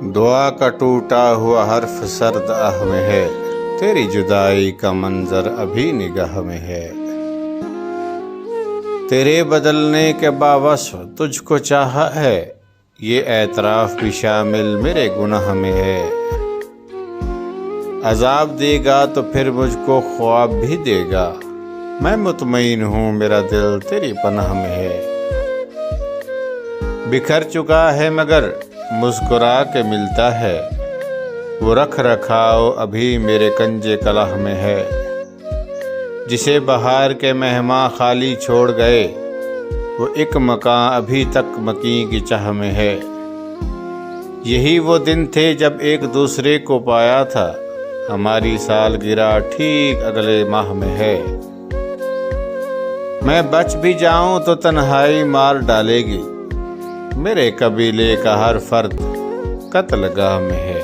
दुआ का टूटा हुआ हर्फ सर्द आह में है, तेरी जुदाई का मंजर अभी निगाह में है। तेरे बदलने के बावस्फ तुझको चाहा है, ये एतराफ़ भी शामिल मेरे गुनाह में है। अज़ाब देगा तो फिर मुझको ख्वाब भी देगा, मैं मुतमईन हूँ मेरा दिल तेरी पनाह में है। बिखर चुका है मगर मुस्कुरा के मिलता है, वो रख रखाव अभी मेरे कंजे कलह में है। जिसे बहार के मेहमां खाली छोड़ गए, वो एक मकान अभी तक मकीं की चाह में है। यही वो दिन थे जब एक दूसरे को पाया था, हमारी सालगिरह ठीक अगले माह में है। मैं बच भी जाऊं तो तन्हाई मार डालेगी, मेरे कबीले का हर फर्द कत्लगाह में है।